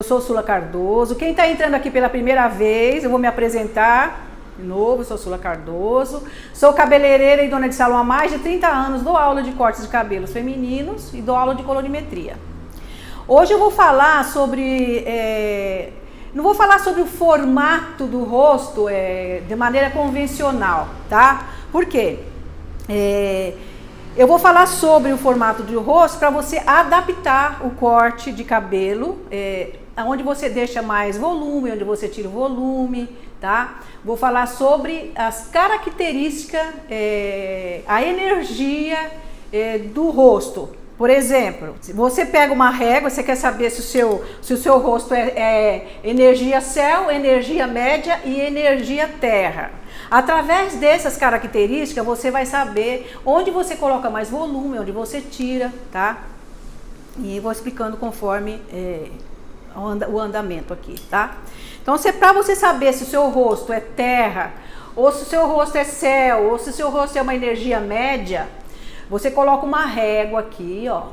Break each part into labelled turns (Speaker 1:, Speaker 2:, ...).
Speaker 1: Eu sou Sula Cardoso. Quem está entrando aqui pela primeira vez, eu vou me apresentar de novo. Eu sou Sula Cardoso, sou cabeleireira e dona de salão há mais de 30 anos, dou aula de cortes de cabelos femininos e dou aula de colorimetria. Hoje eu vou falar sobre, não vou falar sobre o formato do rosto de maneira convencional, tá? Por quê? Eu vou falar sobre o formato do rosto para você adaptar o corte de cabelo, onde você deixa mais volume, onde você tira o volume, tá? Vou falar sobre as características, a energia do rosto. Por exemplo, se você pega uma régua, você quer saber se o seu rosto é energia céu, energia média e energia terra. Através dessas características, você vai saber onde você coloca mais volume, onde você tira, tá? E vou explicando conforme o andamento aqui, tá? Então, para você saber se o seu rosto é terra, ou se o seu rosto é céu, ou se o seu rosto é uma energia média, você coloca uma régua aqui, ó.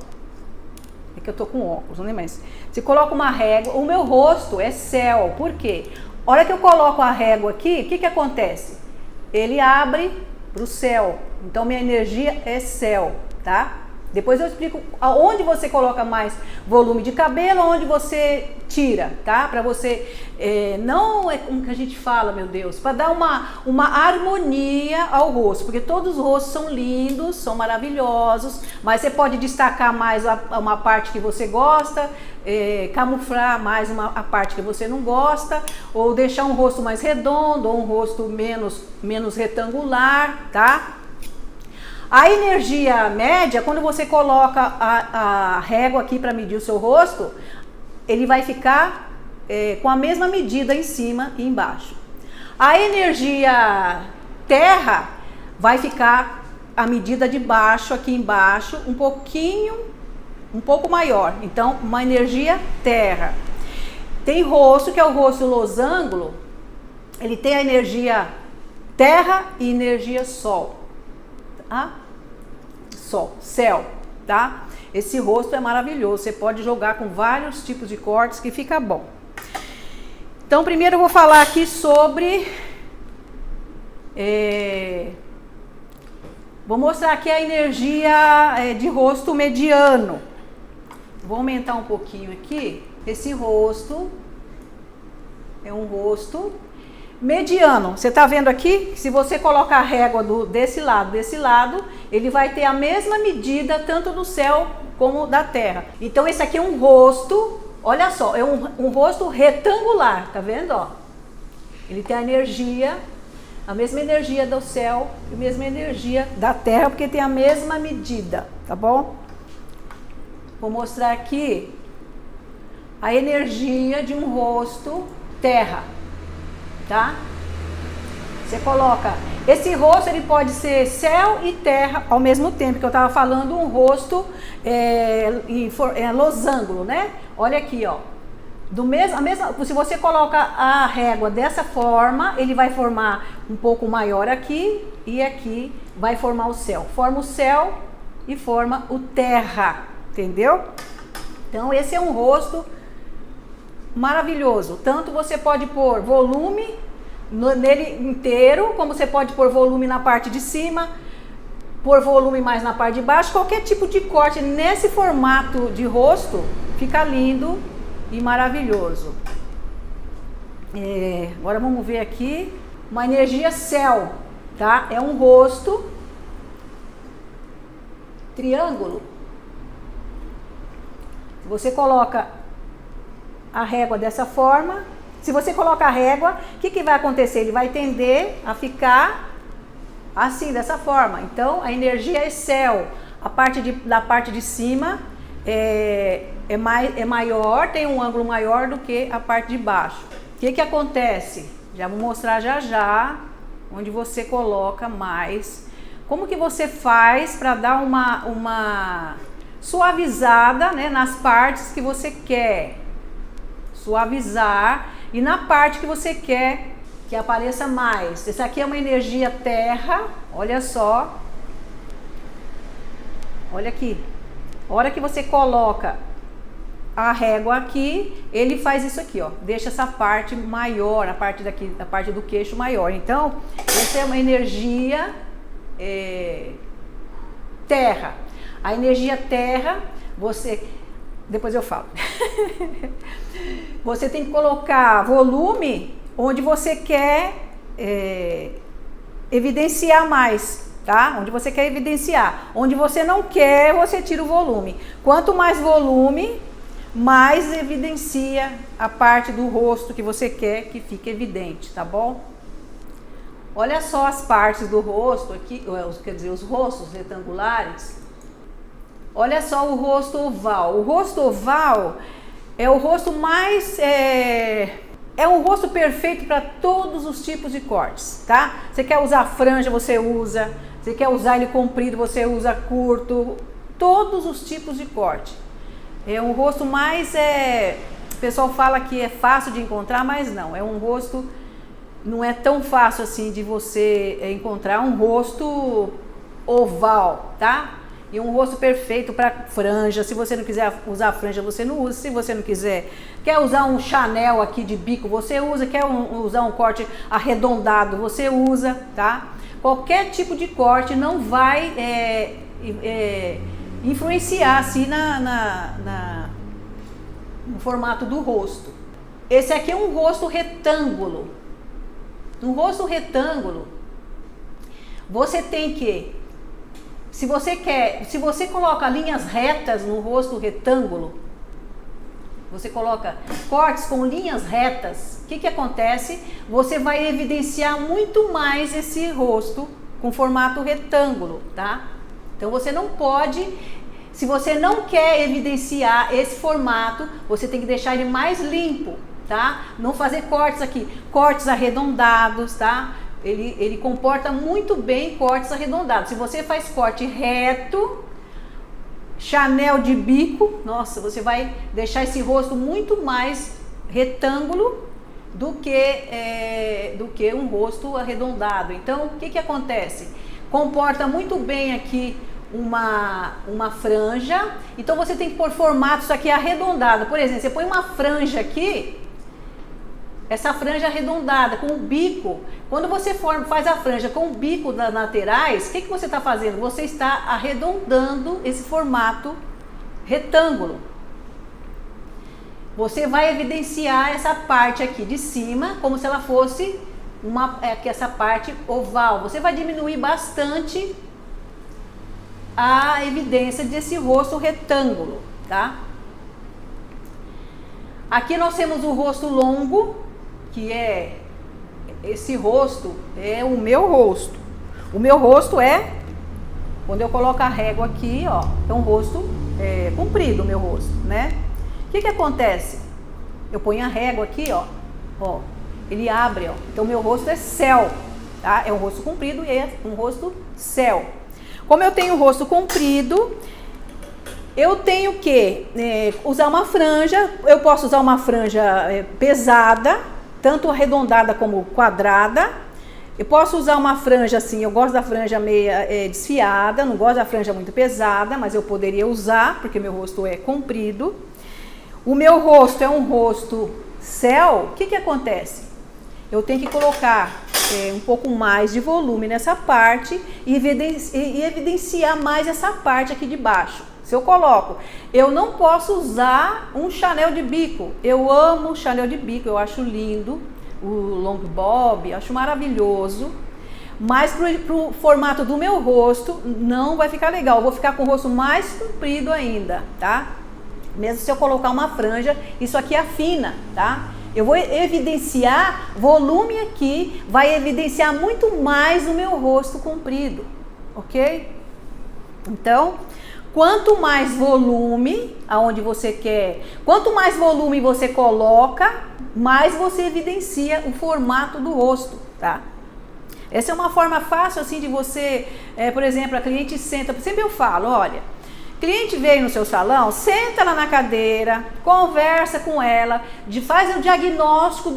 Speaker 1: É que eu tô com óculos, não é mais. Você coloca uma régua, o meu rosto é céu, por quê? A hora que eu coloco a régua aqui, o que acontece? Ele abre para o céu, então minha energia é céu, tá? Depois eu explico aonde você coloca mais volume de cabelo, onde você tira, tá? Para você, não é como que a gente fala, meu Deus, para dar uma harmonia ao rosto, porque todos os rostos são lindos, são maravilhosos, mas você pode destacar mais uma parte que você gosta, camuflar mais a parte que você não gosta, ou deixar um rosto mais redondo, ou um rosto menos retangular, tá? A energia média, quando você coloca a régua aqui para medir o seu rosto, ele vai ficar com a mesma medida em cima e embaixo. A energia terra vai ficar a medida de baixo, aqui embaixo, um pouco maior. Então, uma energia terra. Tem rosto, que é o rosto losango, ele tem a energia terra e energia sol. Tá? Sol, céu, tá? Esse rosto é maravilhoso, você pode jogar com vários tipos de cortes que fica bom. Então, primeiro eu vou falar aqui sobre... vou mostrar aqui a energia de rosto mediano. Vou aumentar um pouquinho aqui. Esse rosto é um rosto mediano. Você está vendo aqui? Se você colocar a régua desse lado, ele vai ter a mesma medida tanto do céu como da terra. Então esse aqui é um rosto, olha só, é um rosto retangular, tá vendo? Ó? Ele tem a mesma energia do céu e a mesma energia da terra, porque tem a mesma medida, tá bom? Vou mostrar aqui a energia de um rosto terra. Tá? Você coloca, esse rosto ele pode ser céu e terra ao mesmo tempo, que eu estava falando um rosto losango, né? Olha aqui, ó. Se você coloca a régua dessa forma, ele vai formar um pouco maior aqui e aqui vai formar o céu. Forma o céu e forma o terra, entendeu? Então esse é um rosto maravilhoso. Tanto você pode pôr volume nele inteiro, como você pode pôr volume na parte de cima, pôr volume mais na parte de baixo. Qualquer tipo de corte nesse formato de rosto fica lindo e maravilhoso. Agora vamos ver aqui uma energia céu, tá? É um rosto triângulo. Você coloca a régua dessa forma. Se você colocar a régua, o que vai acontecer? Ele vai tender a ficar assim, dessa forma. Então, a energia é céu. Da parte de cima é maior, tem um ângulo maior do que a parte de baixo. O que acontece? Já vou mostrar já, onde você coloca mais. Como que você faz para dar uma suavizada, né, nas partes que você quer. Suavizar, e na parte que você quer que apareça mais. Essa aqui é uma energia terra, olha só. Olha aqui. A hora que você coloca a régua aqui, ele faz isso aqui, ó, deixa essa parte maior, a parte daqui, a parte do queixo maior. Então, essa é uma energia terra. A energia terra, depois eu falo. Você tem que colocar volume onde você quer evidenciar mais, tá? Onde você quer evidenciar. Onde você não quer, você tira o volume. Quanto mais volume, mais evidencia a parte do rosto que você quer que fique evidente, tá bom? Olha só as partes do rosto aqui, quer dizer, os rostos retangulares. Olha só o rosto oval. O rosto oval é o rosto mais... É um rosto perfeito para todos os tipos de cortes, tá? Você quer usar franja, você usa. Você quer usar ele comprido, você usa curto. Todos os tipos de corte. É um rosto mais... O pessoal fala que é fácil de encontrar, mas não. É um rosto... Não é tão fácil assim de você encontrar um rosto oval, tá? E um rosto perfeito para franja. Se você não quiser usar franja, você não usa. Se você não quer usar um Chanel aqui de bico, você usa. Quer usar um corte arredondado, você usa, tá? Qualquer tipo de corte não vai influenciar assim no formato do rosto. Esse aqui é um rosto retângulo. No rosto retângulo, você tem que, se você coloca linhas retas no rosto retângulo, você coloca cortes com linhas retas, o que acontece? Você vai evidenciar muito mais esse rosto com formato retângulo, tá? Então você não pode, se você não quer evidenciar esse formato, você tem que deixar ele mais limpo. Tá? Não fazer cortes aqui, cortes arredondados, tá? Ele comporta muito bem cortes arredondados. Se você faz corte reto, Chanel de bico, nossa, você vai deixar esse rosto muito mais retângulo do que um rosto arredondado. Então, o que acontece? Comporta muito bem aqui uma franja. Então, você tem que pôr formatos aqui arredondados. Por exemplo, você põe uma franja aqui, essa franja arredondada, com o bico. Quando você faz a franja com o bico das laterais, o que você está fazendo? Você está arredondando esse formato retângulo. Você vai evidenciar essa parte aqui de cima, como se ela fosse essa parte oval. Você vai diminuir bastante a evidência desse rosto retângulo, tá? Aqui nós temos o rosto longo, que esse rosto é o meu rosto. O meu rosto quando eu coloco a régua aqui, ó, é um rosto comprido, o meu rosto, né? O que acontece? Eu ponho a régua aqui, ó, ele abre, ó. Então, meu rosto é céu, tá? É um rosto comprido e é um rosto céu. Como eu tenho o rosto comprido, eu tenho que usar uma franja. Eu posso usar uma franja pesada, tanto arredondada como quadrada. Eu posso usar uma franja assim, eu gosto da franja meia desfiada, não gosto da franja muito pesada, mas eu poderia usar, porque meu rosto é comprido. O meu rosto é um rosto céu. O que acontece? Eu tenho que colocar um pouco mais de volume nessa parte e evidenciar mais essa parte aqui de baixo. Se eu coloco, eu não posso usar um Chanel de bico. Eu amo o Chanel de bico, eu acho lindo. O long bob, acho maravilhoso. Mas pro formato do meu rosto, não vai ficar legal. Eu vou ficar com o rosto mais comprido ainda, tá? Mesmo se eu colocar uma franja, isso aqui afina, tá? Eu vou evidenciar volume aqui, vai evidenciar muito mais o meu rosto comprido, ok? Então, quanto mais volume, aonde você quer, quanto mais volume você coloca, mais você evidencia o formato do rosto, tá? Essa é uma forma fácil assim de você, por exemplo, a cliente senta, sempre eu falo, olha, Cliente veio no seu salão, senta lá na cadeira, conversa com ela, faz o diagnóstico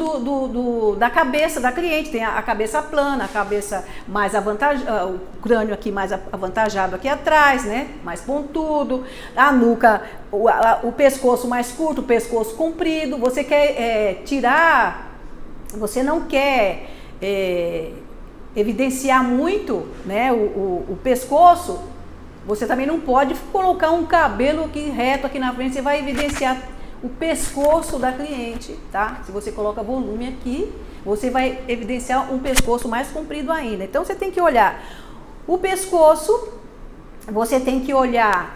Speaker 1: da cabeça da cliente. Tem a cabeça plana, a cabeça mais avantajada, o crânio aqui mais avantajado aqui atrás, né? Mais pontudo, a nuca, o pescoço mais curto, o pescoço comprido. Você quer tirar, você não quer evidenciar muito, né? O pescoço. Você também não pode colocar um cabelo aqui reto aqui na frente, você vai evidenciar o pescoço da cliente, tá? Se você coloca volume aqui, você vai evidenciar um pescoço mais comprido ainda. Então você tem que olhar o pescoço, você tem que olhar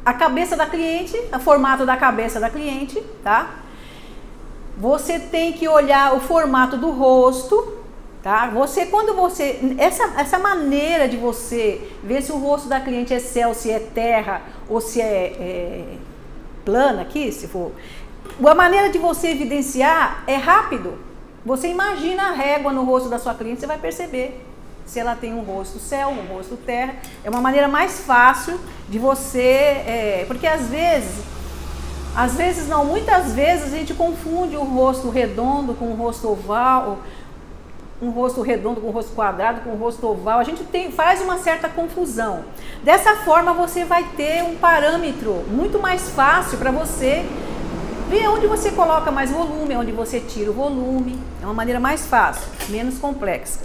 Speaker 1: a cabeça da cliente, o formato da cabeça da cliente, tá? Você tem que olhar o formato do rosto. Tá? Essa maneira de você ver se o rosto da cliente é céu, se é terra ou se é plana aqui, se for. A maneira de você evidenciar é rápido. Você imagina a régua no rosto da sua cliente, você vai perceber se ela tem um rosto céu, um rosto terra. É uma maneira mais fácil de você, porque muitas vezes a gente confunde o rosto redondo com o rosto oval, um rosto redondo com um rosto quadrado, com um rosto oval, a gente faz uma certa confusão. Dessa forma você vai ter um parâmetro muito mais fácil para você ver onde você coloca mais volume, onde você tira o volume. É uma maneira mais fácil, menos complexa.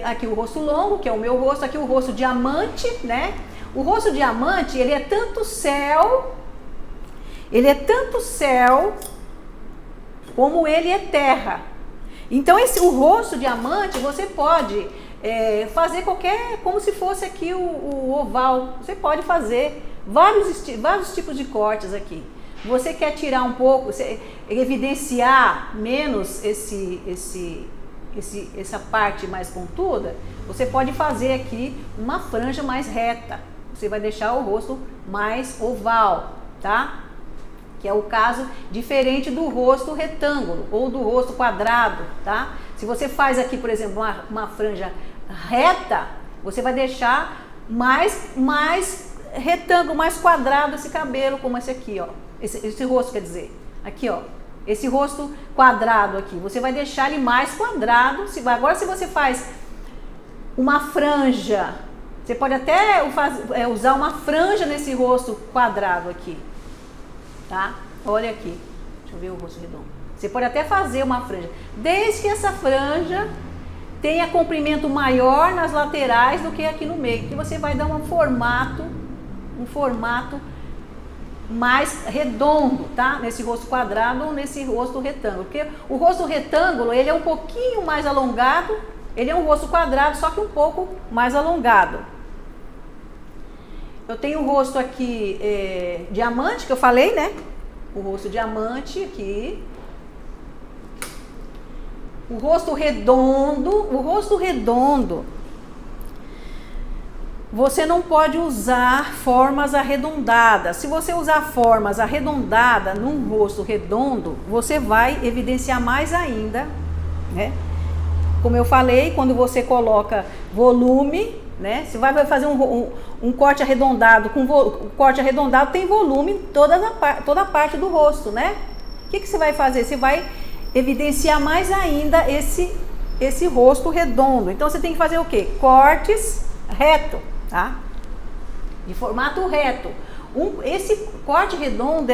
Speaker 1: Aqui o rosto longo, que é o meu rosto, aqui o rosto diamante, né? O rosto diamante, ele é tanto céu como ele é terra. Então o rosto diamante você pode fazer como se fosse aqui o oval. Você pode fazer vários tipos de cortes aqui. Você quer tirar um pouco, evidenciar menos essa parte mais pontuda, você pode fazer aqui uma franja mais reta. Você vai deixar o rosto mais oval, tá? Que é o caso diferente do rosto retângulo ou do rosto quadrado, tá? Se você faz aqui, por exemplo, uma franja reta, você vai deixar mais retângulo, mais quadrado esse cabelo, como esse aqui, ó. Esse rosto, quer dizer, aqui, ó. Esse rosto quadrado aqui, você vai deixar ele mais quadrado. Agora, se você faz uma franja, você pode até usar uma franja nesse rosto quadrado aqui. Tá? Olha aqui, deixa eu ver o rosto redondo. Você pode até fazer uma franja, desde que essa franja tenha comprimento maior nas laterais do que aqui no meio, que você vai dar um formato mais redondo, tá? Nesse rosto quadrado ou nesse rosto retângulo, porque o rosto retângulo, ele é um pouquinho mais alongado, ele é um rosto quadrado, só que um pouco mais alongado. Eu tenho o rosto aqui diamante, que eu falei, né? O rosto diamante aqui. O rosto redondo, você não pode usar formas arredondadas. Se você usar formas arredondadas num rosto redondo, você vai evidenciar mais ainda, né? Como eu falei, quando você coloca volume, né? Você vai fazer um corte arredondado, corte arredondado tem volume em toda a parte do rosto, né? O que você vai fazer? Você vai evidenciar mais ainda esse rosto redondo. Então você tem que fazer o quê? Cortes reto, tá? De formato reto. Esse corte redondo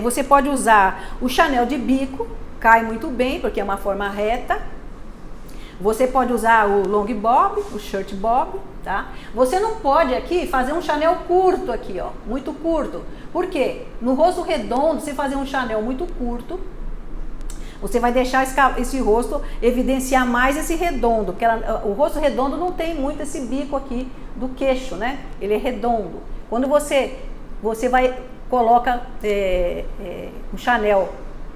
Speaker 1: você pode usar o Chanel de bico, cai muito bem porque é uma forma reta. Você pode usar o long bob, o shirt bob, tá? Você não pode aqui fazer um Chanel curto aqui, ó, muito curto. Por quê? No rosto redondo, você fazer um Chanel muito curto, você vai deixar esse rosto evidenciar mais esse redondo, porque o rosto redondo não tem muito esse bico aqui do queixo, né? Ele é redondo. Quando você coloca um Chanel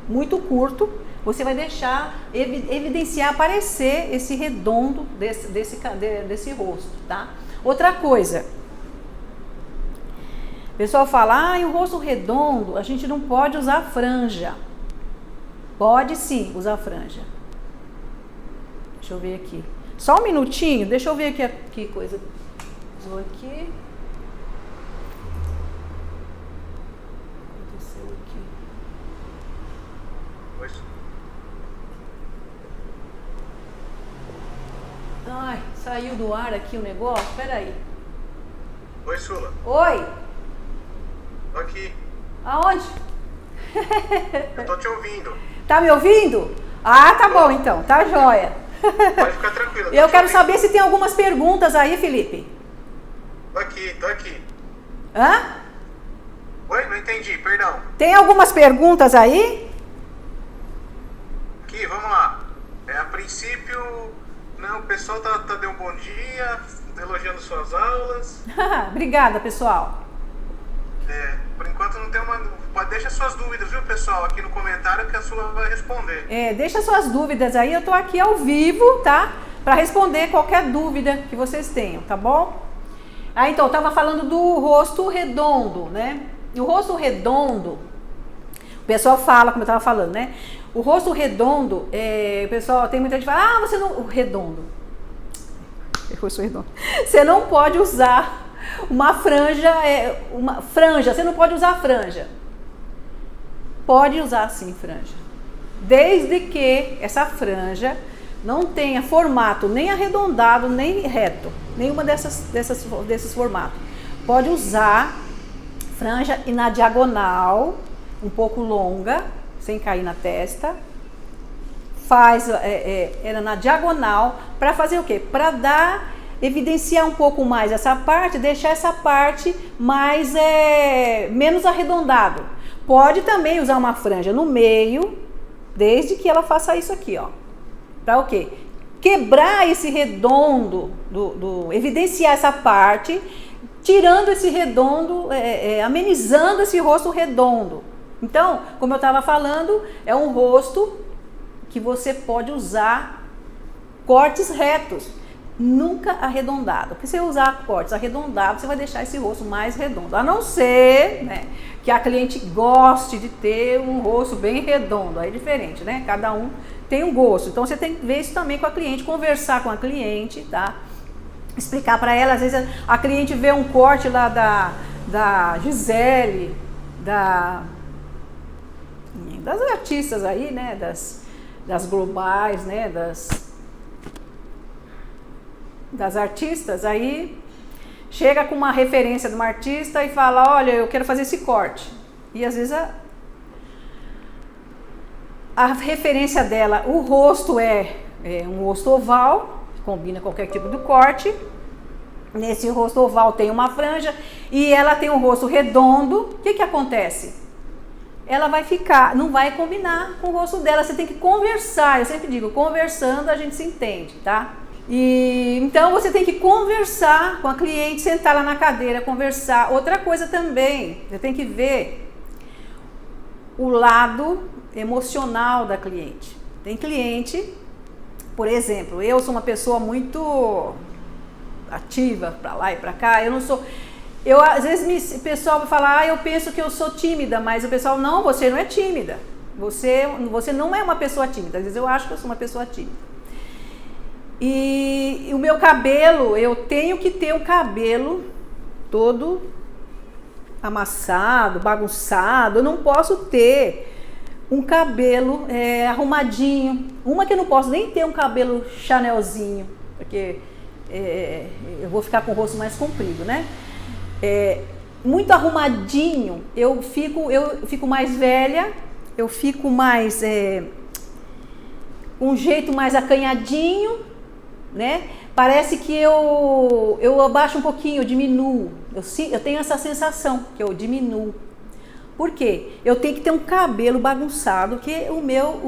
Speaker 1: muito curto, você vai deixar evidenciar, aparecer esse redondo desse rosto, tá? Outra coisa, o pessoal fala, o rosto redondo, a gente não pode usar franja. Pode sim usar franja. Deixa eu ver aqui. Só um minutinho, deixa eu ver aqui que coisa. Vou aqui. Aconteceu aqui.
Speaker 2: Oi.
Speaker 1: Ai, saiu do ar aqui o negócio. Peraí.
Speaker 2: Oi, Sula.
Speaker 1: Oi.
Speaker 2: Tô aqui.
Speaker 1: Aonde?
Speaker 2: Eu tô te ouvindo.
Speaker 1: Tá me ouvindo? Ah, tá bom então. Tá joia.
Speaker 2: Pode ficar tranquilo.
Speaker 1: Eu quero saber se tem algumas perguntas aí, Felipe.
Speaker 2: Tô aqui.
Speaker 1: Hã?
Speaker 2: Oi, não entendi, perdão.
Speaker 1: Tem algumas perguntas aí?
Speaker 2: Aqui, vamos lá. A princípio, não, o pessoal tá dando um bom dia, elogiando suas aulas.
Speaker 1: Obrigada, pessoal.
Speaker 2: Por enquanto não tem uma... Deixa suas dúvidas, viu, pessoal, aqui no comentário que a Sula vai responder.
Speaker 1: Deixa suas dúvidas aí, eu tô aqui ao vivo, tá? Para responder qualquer dúvida que vocês tenham, tá bom? Então, eu tava falando do rosto redondo, né? E o rosto redondo, o pessoal fala, como eu tava falando, né? O rosto redondo, o pessoal, tem muita gente que fala, você não... O redondo. O rosto redondo. Você não pode usar uma franja, você não pode usar franja. Pode usar sim franja, desde que essa franja não tenha formato nem arredondado nem reto, nenhuma desses formatos. Pode usar franja e na diagonal, um pouco longa, sem cair na testa. Faz ela na diagonal para fazer o quê? Para evidenciar um pouco mais essa parte, deixar essa parte mais menos arredondado. Pode também usar uma franja no meio, desde que ela faça isso aqui, ó. Para o quê? Quebrar esse redondo, evidenciar essa parte, tirando esse redondo, amenizando esse rosto redondo. Então, como eu estava falando, é um rosto que você pode usar cortes retos, nunca arredondado. Porque se você usar cortes arredondados, você vai deixar esse rosto mais redondo. A não ser, né, que a cliente goste de ter um rosto bem redondo. Aí é diferente, né? Cada um tem um gosto. Então você tem que ver isso também com a cliente, conversar com a cliente, tá? Explicar para ela. Às vezes a cliente vê um corte lá da Gisele, das artistas aí, né? Das globais, né? Das artistas, aí chega com uma referência de uma artista e fala, olha, eu quero fazer esse corte. E às vezes a referência dela, o rosto é um rosto oval, combina qualquer tipo de corte. Nesse rosto oval tem uma franja e ela tem um rosto redondo. O que acontece? Ela vai ficar, não vai combinar com o rosto dela, você tem que conversar. Eu sempre digo, conversando a gente se entende, tá? E então você tem que conversar com a cliente, sentar lá na cadeira, conversar. Outra coisa também, você tem que ver o lado emocional da cliente. Tem cliente, por exemplo, eu sou uma pessoa muito ativa para lá e para cá. Eu não sou, às vezes o pessoal vai falar, eu penso que eu sou tímida, mas o pessoal, não, você não é tímida. Você não é uma pessoa tímida. Às vezes eu acho que eu sou uma pessoa tímida. E o meu cabelo, eu tenho que ter o cabelo todo amassado, bagunçado. Eu não posso ter um cabelo arrumadinho. Uma que eu não posso nem ter um cabelo chanelzinho, porque eu vou ficar com o rosto mais comprido, né? Muito arrumadinho, eu fico mais velha, eu fico mais um jeito mais acanhadinho, né? Parece que eu abaixo um pouquinho, eu diminuo. Eu tenho essa sensação que eu diminuo. Por quê? Eu tenho que ter um cabelo bagunçado, que o meu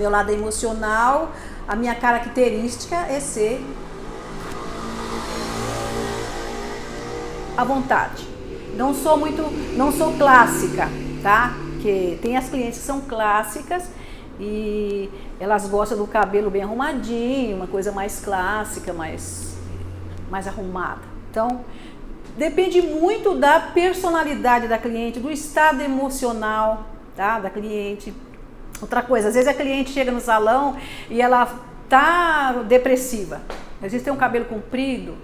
Speaker 1: lado emocional, a minha característica é ser à vontade. Não sou clássica, tá? Porque tem as clientes que são clássicas e elas gostam do cabelo bem arrumadinho, uma coisa mais clássica, mais arrumada. Então, depende muito da personalidade da cliente, do estado emocional, tá, da cliente. Outra coisa, às vezes a cliente chega no salão e ela tá depressiva. Às vezes tem um cabelo comprido,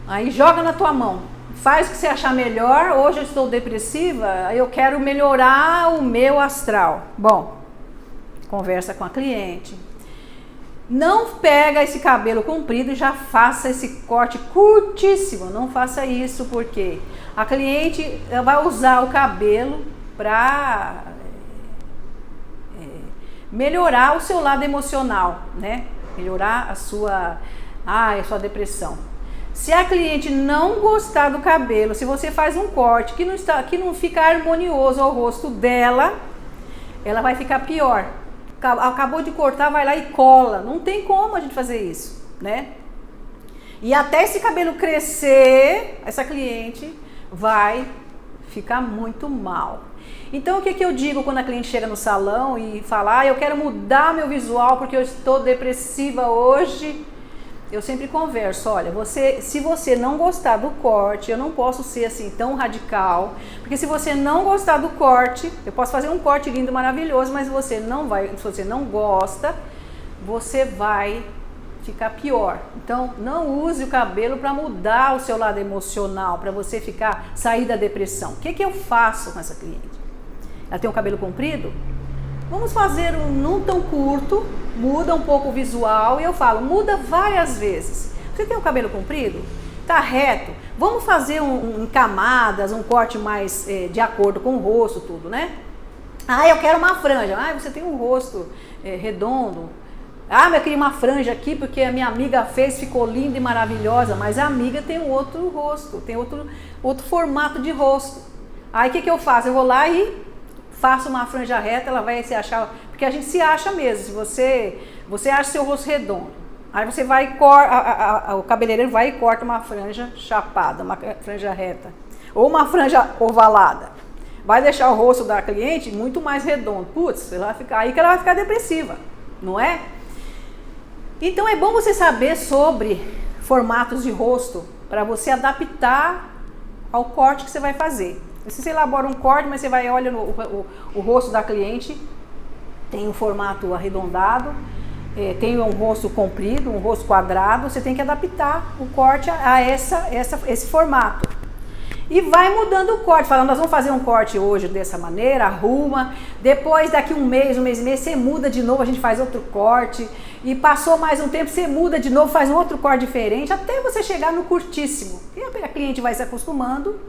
Speaker 1: aí joga na tua mão. Faz o que você achar melhor. Hoje eu estou depressiva, eu quero melhorar o meu astral. Bom, conversa com a cliente. Não pega esse cabelo comprido e já faça esse corte curtíssimo. Não faça isso, porque a cliente vai usar o cabelo para melhorar o seu lado emocional, né? Melhorar a sua depressão. Se a cliente não gostar do cabelo, se você faz um corte que não fica harmonioso ao rosto dela, ela vai ficar pior. Acabou de cortar, vai lá e cola. Não tem como a gente fazer isso, né? E até esse cabelo crescer, essa cliente vai ficar muito mal. Então, o que eu digo quando a cliente chega no salão e fala, eu quero mudar meu visual porque eu estou depressiva hoje? Eu sempre converso, olha, se você não gostar do corte, eu não posso ser assim tão radical, porque se você não gostar do corte, eu posso fazer um corte lindo, maravilhoso, mas se você não gosta, você vai ficar pior. Então, não use o cabelo para mudar o seu lado emocional, para você sair da depressão. O que eu faço com essa cliente? Ela tem o cabelo comprido? Vamos fazer um não tão curto, muda um pouco o visual e eu falo, muda várias vezes. Você tem o cabelo comprido? Tá reto? Vamos fazer em camadas, um corte mais de acordo com o rosto, tudo, né? Eu quero uma franja. Você tem um rosto redondo. Eu queria uma franja aqui porque a minha amiga fez, ficou linda e maravilhosa, mas a amiga tem um outro rosto, tem outro formato de rosto. Aí o que eu faço? Eu vou lá e faço uma franja reta, ela vai se achar, porque a gente se acha mesmo. Se você acha seu rosto redondo, aí você vai o cabeleireiro vai e corta uma franja chapada, uma franja reta, ou uma franja ovalada. Vai deixar o rosto da cliente muito mais redondo. Putz, aí que ela vai ficar depressiva, não é? Então é bom você saber sobre formatos de rosto para você adaptar ao corte que você vai fazer. Você elabora um corte, mas você olha o rosto da cliente, tem um formato arredondado, tem um rosto comprido, um rosto quadrado, você tem que adaptar o corte a esse formato. E vai mudando o corte, falando, nós vamos fazer um corte hoje dessa maneira, arruma, depois daqui um mês e meio, você muda de novo, a gente faz outro corte, e passou mais um tempo, você muda de novo, faz um outro corte diferente, até você chegar no curtíssimo. E a cliente vai se acostumando,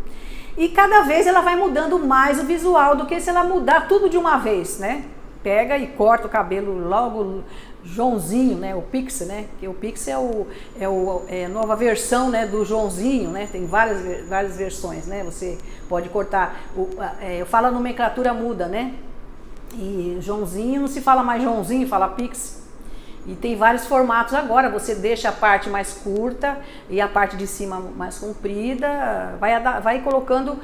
Speaker 1: e cada vez ela vai mudando mais o visual do que se ela mudar tudo de uma vez, né? Pega e corta o cabelo logo Joãozinho, né? O Pix, né? Que o Pix é a nova versão, né? Do Joãozinho, né? Tem várias versões, né? Você pode cortar, eu falo a nomenclatura muda, né? E Joãozinho não se fala mais Joãozinho, fala Pix. E tem vários formatos agora, você deixa a parte mais curta e a parte de cima mais comprida, vai colocando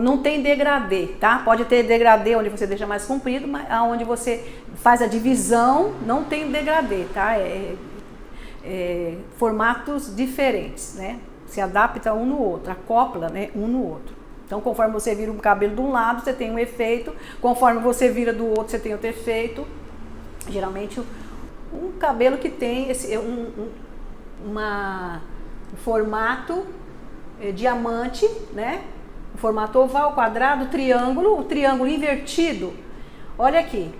Speaker 1: não tem degradê, tá? Pode ter degradê onde você deixa mais comprido, mas onde você faz a divisão não tem degradê, tá? Formatos diferentes, né? Se adapta um no outro, acopla, né, um no outro. Então, conforme você vira um cabelo de um lado, você tem um efeito, conforme você vira do outro, você tem outro efeito. Geralmente um cabelo que tem um formato diamante, né? O formato oval, quadrado, triângulo, o triângulo invertido. Olha aqui,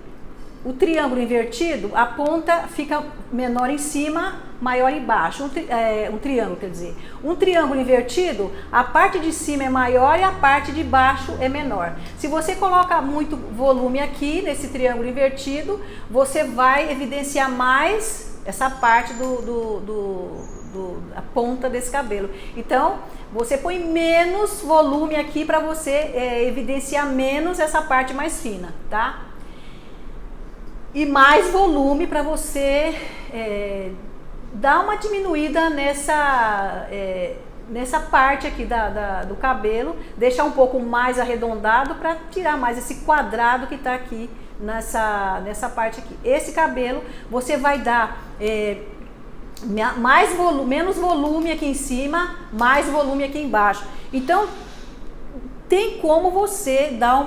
Speaker 1: o triângulo invertido, a ponta fica menor em cima, maior embaixo. Um triângulo, quer dizer. Um triângulo invertido, a parte de cima é maior e a parte de baixo é menor. Se você coloca muito volume aqui, nesse triângulo invertido, você vai evidenciar mais essa parte a ponta desse cabelo. Então, você põe menos volume aqui para você evidenciar menos essa parte mais fina, tá? E mais volume para você dar uma diminuída nessa parte aqui do cabelo, deixar um pouco mais arredondado para tirar mais esse quadrado que está aqui nessa parte aqui. Esse cabelo você vai dar menos volume aqui em cima, mais volume aqui embaixo. Então tem como você dar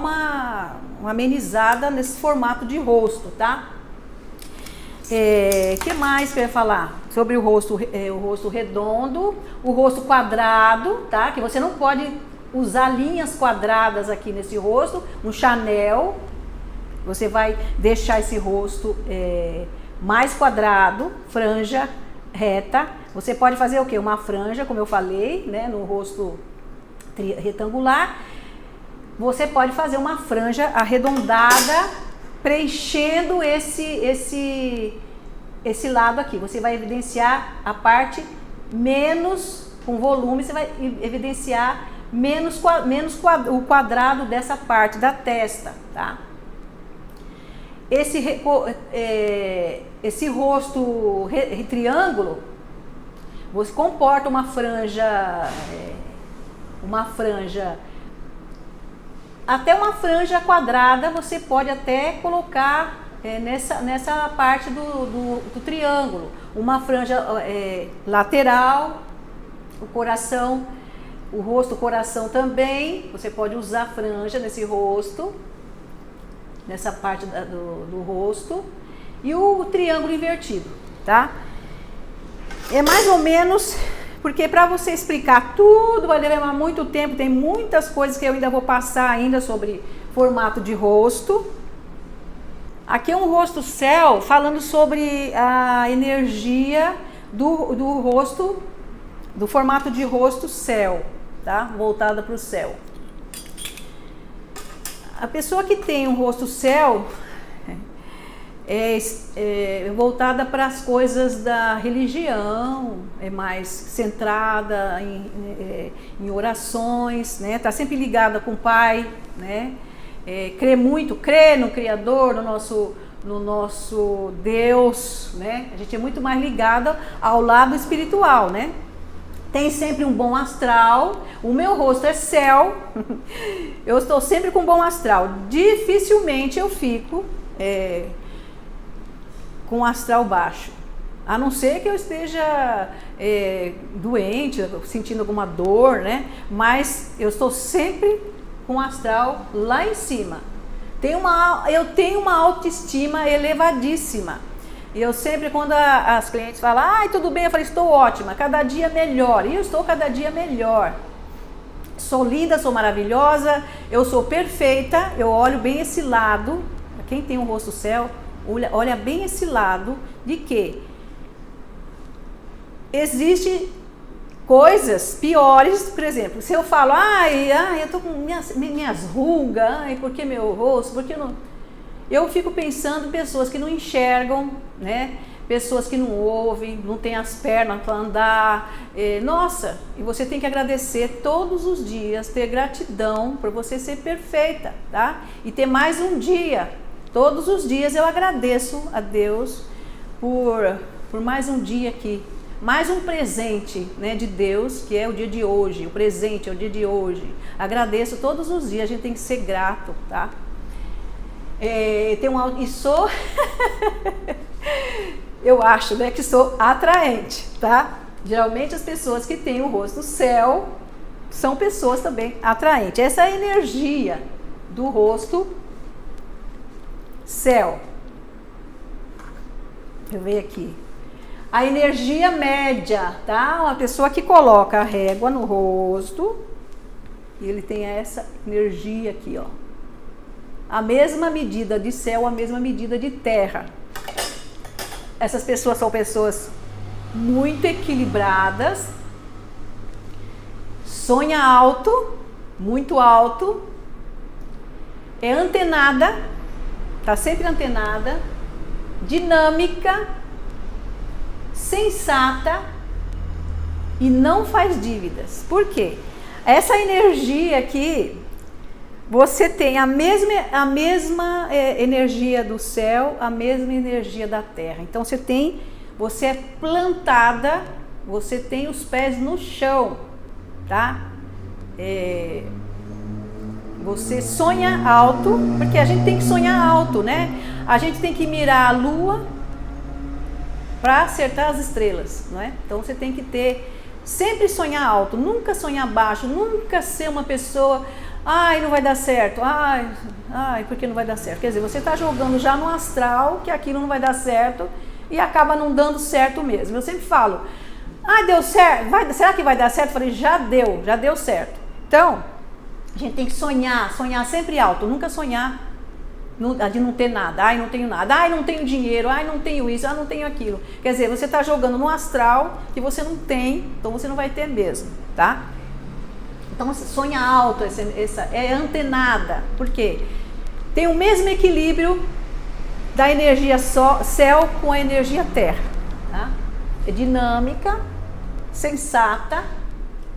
Speaker 1: uma amenizada nesse formato de rosto, tá? Que mais que eu ia falar? Sobre o rosto redondo, o rosto quadrado, tá? Que você não pode usar linhas quadradas aqui nesse rosto. Um Chanel, você vai deixar esse rosto mais quadrado, franja reta. Você pode fazer o quê? Uma franja, como eu falei, né? No rosto retangular. Você pode fazer uma franja arredondada, preenchendo esse lado aqui. Você vai evidenciar a parte menos, com volume, você vai evidenciar menos o quadrado dessa parte da testa, tá? Esse rosto triângulo, você comporta uma franja, até uma franja quadrada você pode até colocar nessa parte do triângulo. Uma franja lateral, o coração, o rosto, o coração também, você pode usar franja nesse rosto, nessa parte do rosto, e o triângulo invertido, tá? É mais ou menos, porque para você explicar tudo vai levar muito tempo, tem muitas coisas que eu ainda vou passar ainda sobre formato de rosto. Aqui é um rosto céu, falando sobre a energia do rosto, do formato de rosto céu, tá? Voltada para o céu. A pessoa que tem um rosto céu é voltada para as coisas da religião, é mais centrada em orações, né? Tá sempre ligada com o Pai, né? Crê no Criador, no nosso Deus, né? A gente é muito mais ligada ao lado espiritual, né? Tem sempre um bom astral. O meu rosto é céu. Eu estou sempre com bom astral. Dificilmente eu fico com astral baixo. A não ser que eu esteja doente, sentindo alguma dor, né? Mas eu estou sempre com astral lá em cima. Eu tenho uma autoestima elevadíssima. Eu sempre, quando as clientes falam, ai, tudo bem, eu falo, estou ótima, cada dia melhor. E eu estou cada dia melhor. Sou linda, sou maravilhosa, eu sou perfeita, eu olho bem esse lado. Quem tem um rosto céu, olha bem esse lado de que existe coisas piores. Por exemplo, se eu falo, eu tô com minhas rugas, porque meu rosto, porque eu não... Eu fico pensando em pessoas que não enxergam, né? Pessoas que não ouvem, não têm as pernas para andar. Nossa, e você tem que agradecer todos os dias, ter gratidão por você ser perfeita, tá? E ter mais um dia. Todos os dias eu agradeço a Deus por mais um dia aqui. Mais um presente, né, de Deus, que é o dia de hoje. O presente é o dia de hoje. Agradeço todos os dias, a gente tem que ser grato, tá? Sou eu acho, né, que sou atraente, tá? Geralmente as pessoas que têm o rosto céu são pessoas também atraentes. Essa é a energia do rosto céu. Deixa eu ver aqui. A energia média, tá? Uma pessoa que coloca a régua no rosto e ele tem essa energia aqui, ó. A mesma medida de céu, a mesma medida de terra. Essas pessoas são pessoas muito equilibradas, sonha alto, muito alto, é antenada, tá sempre antenada, dinâmica, sensata e não faz dívidas. Por quê? Essa energia aqui, você tem a mesma energia do céu, a mesma energia da terra. Então você é plantada, você tem os pés no chão, tá? Você sonha alto, porque a gente tem que sonhar alto, né? A gente tem que mirar a lua para acertar as estrelas, não é? Então você tem que sempre sonhar alto, nunca sonhar baixo, nunca ser uma pessoa Ai, não vai dar certo. Ai, por que não vai dar certo? Quer dizer, você está jogando já no astral que aquilo não vai dar certo e acaba não dando certo mesmo. Eu sempre falo, deu certo, será que vai dar certo? Eu falei, já deu certo. Então, a gente tem que sonhar sempre alto, nunca sonhar de não ter nada. Ai, não tenho nada. Ai, não tenho dinheiro. Ai, não tenho isso. Ai, não tenho aquilo. Quer dizer, você está jogando no astral que você não tem, então você não vai ter mesmo, tá? Então, sonha alto, essa é antenada. Por quê? Tem o mesmo equilíbrio da energia céu com a energia terra, tá? É dinâmica, sensata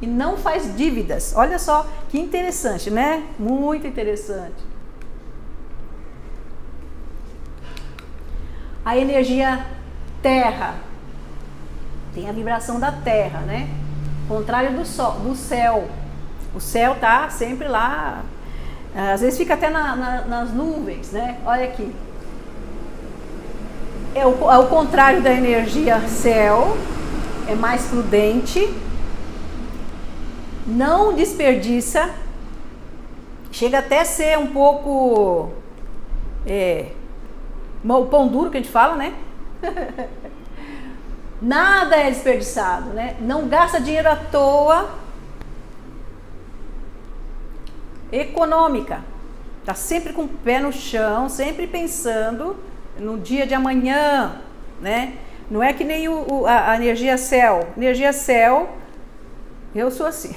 Speaker 1: e não faz dívidas. Olha só que interessante, né? Muito interessante. A energia terra tem a vibração da terra, né? Contrário do céu. O céu tá sempre lá, às vezes fica até nas nuvens, né? Olha aqui. É o contrário da energia céu, é mais prudente, não desperdiça, chega até a ser um pouco o pão duro que a gente fala, né? Nada é desperdiçado, né? Não gasta dinheiro à toa. Econômica. Tá sempre com o pé no chão, sempre pensando no dia de amanhã, né? Não é que nem a energia céu. Energia céu, eu sou assim.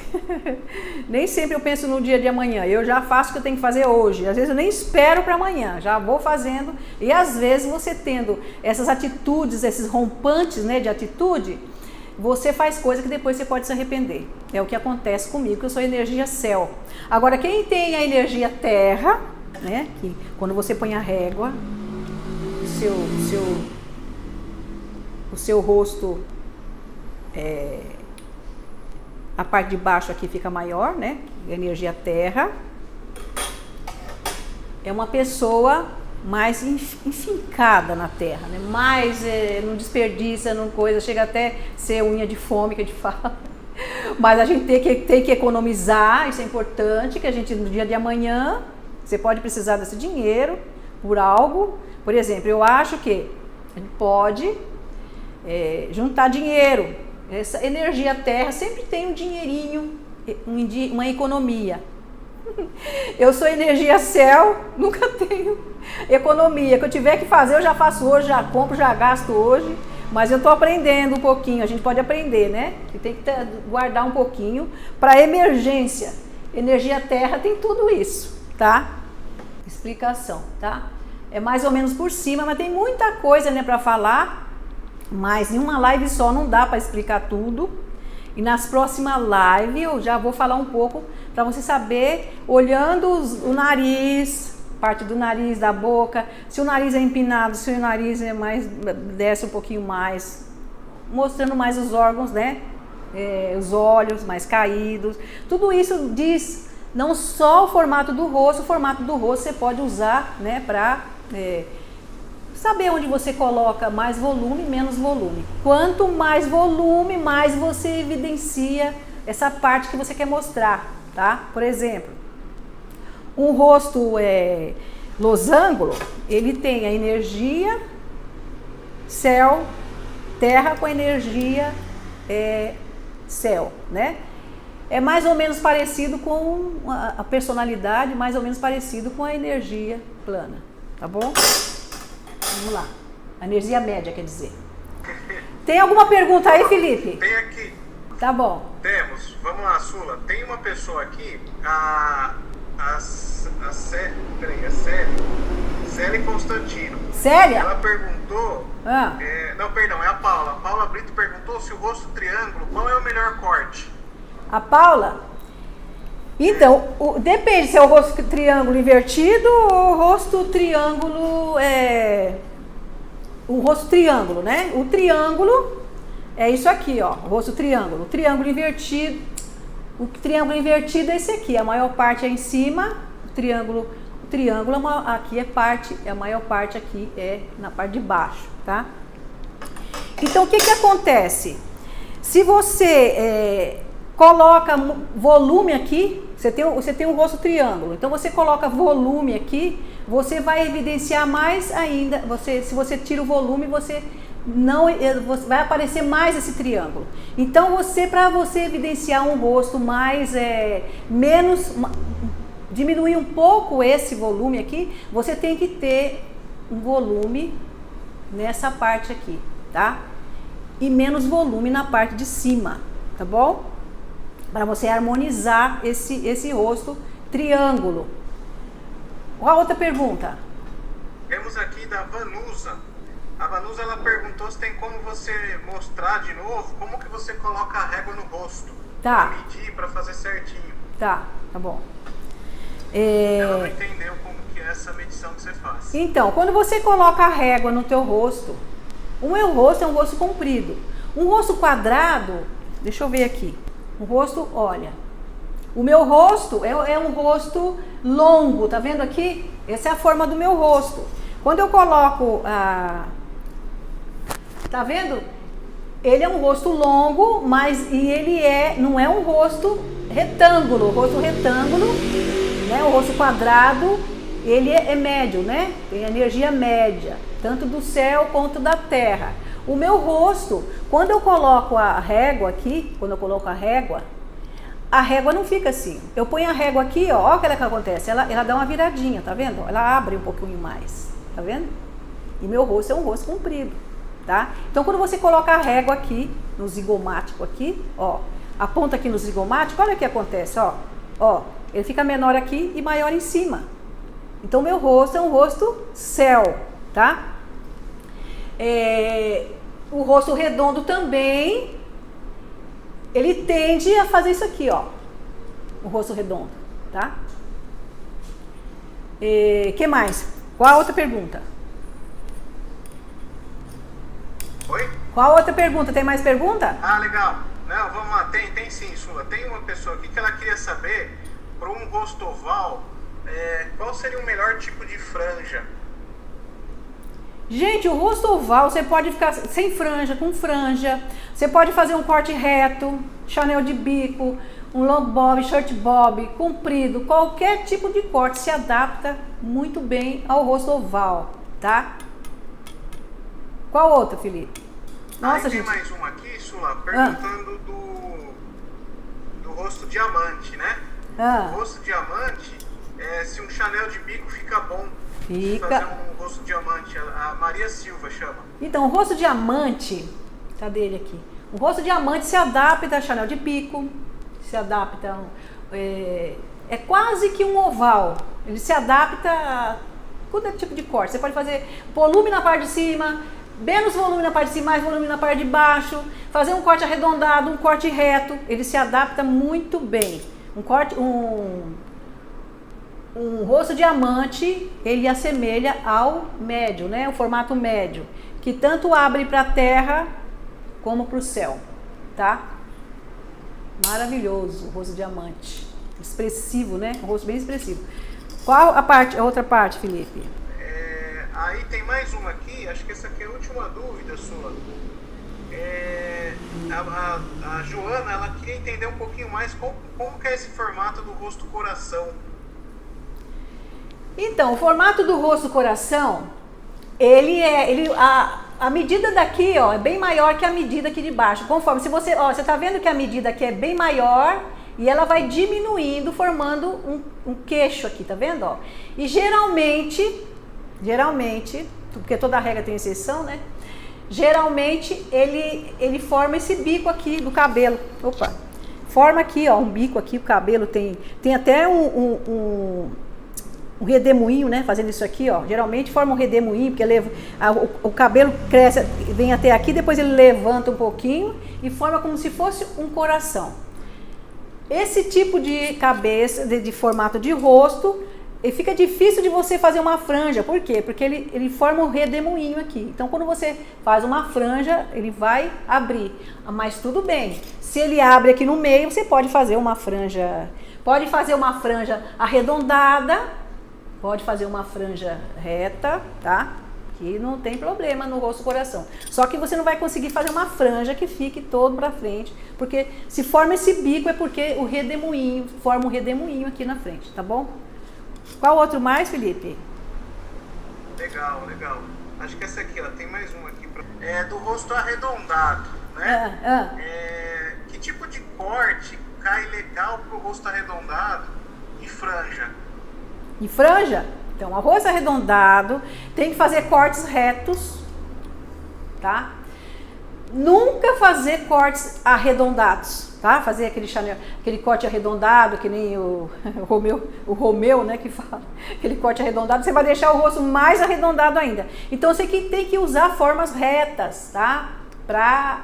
Speaker 1: Nem sempre eu penso no dia de amanhã. Eu já faço o que eu tenho que fazer hoje. Às vezes eu nem espero para amanhã, já vou fazendo. E às vezes você tendo essas atitudes, esses rompantes, né, de atitude, você faz coisa que depois você pode se arrepender. É o que acontece comigo, que eu sou energia céu. Agora, quem tem a energia terra, né, que quando você põe a régua, o seu rosto, a parte de baixo aqui fica maior, né? Energia terra. É uma pessoa mais enfincada na terra, né? Mais não desperdiça, não coisa, chega até ser unha de fome que a gente fala. Mas a gente tem que economizar, isso é importante, que a gente no dia de amanhã, você pode precisar desse dinheiro por algo. Por exemplo, eu acho que a gente pode juntar dinheiro. Essa energia terra sempre tem um dinheirinho, uma economia. Eu sou energia céu, nunca tenho economia. Que eu tiver que fazer, eu já faço hoje, já compro, já gasto hoje. Mas eu estou aprendendo um pouquinho, a gente pode aprender, né? Que tem que guardar um pouquinho para emergência. Energia terra tem tudo isso, tá? Explicação, tá? É mais ou menos por cima, mas tem muita coisa, né, para falar. Mas em uma live só não dá para explicar tudo. E nas próximas lives eu já vou falar um pouco para você saber, olhando o nariz, parte do nariz, da boca, se o nariz é empinado, se o nariz é mais, desce um pouquinho mais, mostrando mais os órgãos, né? Os olhos mais caídos. Tudo isso diz não só o formato do rosto você pode usar, né, para saber onde você coloca mais volume, menos volume. Quanto mais volume, mais você evidencia essa parte que você quer mostrar, tá? Por exemplo, um rosto losango, ele tem a energia céu, terra com a energia céu, né? É mais ou menos parecido com a personalidade, mais ou menos parecido com a energia plana, tá bom? Vamos lá. A energia média, quer dizer. Tem alguma pergunta aí, Felipe?
Speaker 2: Tem aqui.
Speaker 1: Tá bom.
Speaker 2: Temos. Vamos lá, Sula. Tem uma pessoa aqui, Célia Constantino.
Speaker 1: Célia?
Speaker 2: Ela perguntou... não, perdão, é a Paula. A Paula Brito perguntou se o rosto triângulo, qual é o melhor corte?
Speaker 1: A Paula? Então, depende se é o rosto triângulo invertido ou o rosto triângulo o rosto triângulo, né? O triângulo é isso aqui, ó, o rosto triângulo. O triângulo invertido é esse aqui, a maior parte é em cima, o triângulo aqui a maior parte aqui é na parte de baixo, tá? Então, o que acontece? Se você coloca volume aqui, Você tem um rosto triângulo. Então você coloca volume aqui, você vai evidenciar mais ainda. Se você tira o volume, você vai aparecer mais esse triângulo. Então para você evidenciar um rosto mais diminuir um pouco esse volume aqui, você tem que ter um volume nessa parte aqui, tá? E menos volume na parte de cima, tá bom? Para você harmonizar esse rosto triângulo. Qual a outra pergunta?
Speaker 2: Temos aqui da Vanusa. A Vanusa, ela perguntou se tem como você mostrar de novo como que você coloca a régua no rosto.
Speaker 1: Tá.
Speaker 2: Para medir, para fazer certinho.
Speaker 1: Tá bom.
Speaker 2: Ela não entendeu como que é essa medição que você faz.
Speaker 1: Então, quando você coloca a régua no teu rosto, o meu rosto é um rosto comprido. Um rosto quadrado, deixa eu ver aqui. O rosto, olha, o meu rosto é um rosto longo, tá vendo aqui? Essa é a forma do meu rosto. Quando eu coloco tá vendo? Ele é um rosto longo, mas ele não é um rosto retângulo. O rosto retângulo, né? O rosto quadrado, ele é médio, né? Tem energia média, tanto do céu quanto da terra. O meu rosto, quando eu coloco a régua aqui, a régua não fica assim. Eu ponho a régua aqui, ó, olha o que acontece. Ela dá uma viradinha, tá vendo? Ela abre um pouquinho mais, tá vendo? E meu rosto é um rosto comprido, tá? Então, quando você coloca a régua aqui, no zigomático aqui, ó, aponta aqui no zigomático, olha o que acontece, ó, ele fica menor aqui e maior em cima. Então, meu rosto é um rosto céu, tá? O rosto redondo também, ele tende a fazer isso aqui, ó, o rosto redondo, tá? Que mais? Qual a outra pergunta?
Speaker 2: Oi?
Speaker 1: Qual a outra pergunta? Tem mais pergunta?
Speaker 2: Ah, legal. Não, vamos lá, tem sim, Sula. Tem uma pessoa aqui que ela queria saber, para um rosto oval, qual seria o melhor tipo de franja?
Speaker 1: Gente, o rosto oval, você pode ficar sem franja, com franja. Você pode fazer um corte reto, chanel de bico, um long bob, short bob, comprido. Qualquer tipo de corte se adapta muito bem ao rosto oval, tá? Qual outra, Felipe? Nossa,
Speaker 2: tem
Speaker 1: gente.
Speaker 2: mais uma aqui, Sula, perguntando do rosto diamante, né? O rosto diamante, se um chanel de bico fica bom.
Speaker 1: Fica.
Speaker 2: Fazer um rosto diamante, a Maria Silva chama.
Speaker 1: Então, o rosto diamante, cadê ele aqui? O rosto diamante se adapta a chanel de bico, se adapta, é quase que um oval. Ele se adapta a todo tipo de corte. Você pode fazer volume na parte de cima, menos volume na parte de cima, mais volume na parte de baixo, fazer um corte arredondado, um corte reto. Ele se adapta muito bem. Um rosto diamante, ele assemelha ao médio, né? O formato médio, que tanto abre para a terra como para o céu, tá? Maravilhoso o rosto diamante. Expressivo, né? Um rosto bem expressivo. Qual a outra parte, Felipe?
Speaker 2: Aí tem mais uma aqui, acho que essa aqui é a última dúvida sua. A Joana, ela queria entender um pouquinho mais como que é esse formato do rosto coração.
Speaker 1: Então, o formato do rosto coração, a medida daqui, ó, é bem maior que a medida aqui de baixo. Conforme, você tá vendo que a medida aqui é bem maior e ela vai diminuindo, formando um queixo aqui, tá vendo, ó? E geralmente, porque toda regra tem exceção, né? Geralmente ele forma esse bico aqui do cabelo. Opa! Forma aqui, ó, um bico aqui, o cabelo tem até um redemoinho, né? Fazendo isso aqui, ó. Geralmente forma um redemoinho, porque o cabelo cresce, vem até aqui, depois ele levanta um pouquinho e forma como se fosse um coração. Esse tipo de cabeça, de formato de rosto, fica difícil de você fazer uma franja. Por quê? Porque ele forma um redemoinho aqui. Então, quando você faz uma franja, ele vai abrir. Mas tudo bem. Se ele abre aqui no meio, você pode fazer uma franja. Pode fazer uma franja arredondada. Pode fazer uma franja reta, tá? que não tem problema no rosto coração. Só que você não vai conseguir fazer uma franja que fique todo para frente, porque se forma esse bico é porque o redemoinho, forma um redemoinho aqui na frente, tá bom? Qual outro mais, Felipe?
Speaker 2: Legal, legal. Acho que essa aqui, ó, tem mais um aqui. É do rosto arredondado, né? Que tipo de corte cai legal pro rosto arredondado e franja?
Speaker 1: E franja? Então, o rosto arredondado tem que fazer cortes retos, tá? Nunca fazer cortes arredondados, tá? Fazer aquele corte arredondado, que nem o Romeu, né, que fala. Aquele corte arredondado, você vai deixar o rosto mais arredondado ainda. Então, você tem que usar formas retas, tá? Pra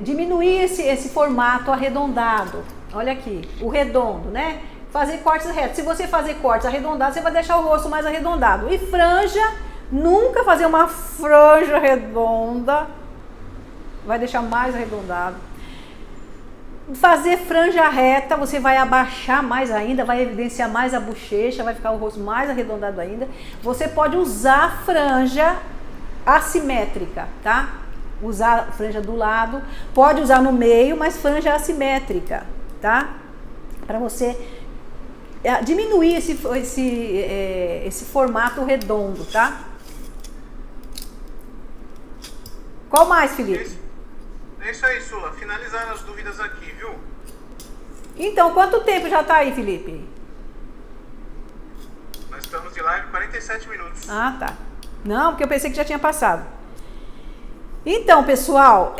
Speaker 1: diminuir esse formato arredondado. Olha aqui, o redondo, né? Fazer cortes retos. Se você fazer cortes arredondados, você vai deixar o rosto mais arredondado. E franja, nunca fazer uma franja redonda, vai deixar mais arredondado. Fazer franja reta, você vai abaixar mais ainda, vai evidenciar mais a bochecha, vai ficar o rosto mais arredondado ainda. Você pode usar franja assimétrica, tá? Usar franja do lado, pode usar no meio, mas franja assimétrica, tá? Para você diminuir esse formato redondo, tá? Qual mais, Felipe?
Speaker 2: É isso aí, Sula. Finalizaram as dúvidas aqui, viu?
Speaker 1: Então, quanto tempo já tá aí, Felipe?
Speaker 2: Nós estamos de live 47 minutos.
Speaker 1: Ah, tá. Não, porque eu pensei que já tinha passado. Então, pessoal,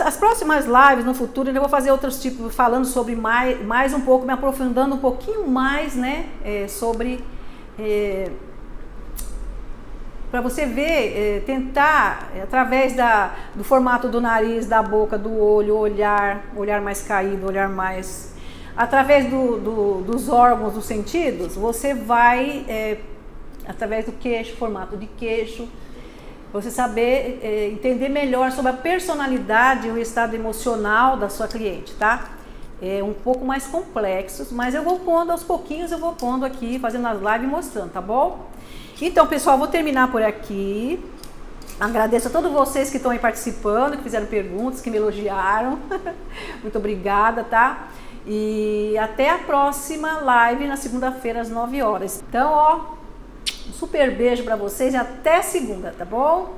Speaker 1: as próximas lives no futuro eu vou fazer outros tipos, falando sobre mais um pouco, me aprofundando um pouquinho mais, né, sobre, para você ver, tentar, através do formato do nariz, da boca, do olho, olhar mais caído, olhar mais, através dos órgãos, dos sentidos, você vai, através do queixo, formato de queixo, você saber entender melhor sobre a personalidade e o estado emocional da sua cliente, tá? É um pouco mais complexo, mas eu vou pondo aos pouquinhos, eu vou pondo aqui, fazendo as lives mostrando, tá bom? Então, pessoal, vou terminar por aqui. Agradeço a todos vocês que estão aí participando, que fizeram perguntas, que me elogiaram. Muito obrigada, tá? E até a próxima live na segunda-feira às 9 horas. Então, ó, um super beijo para vocês e até segunda, tá bom?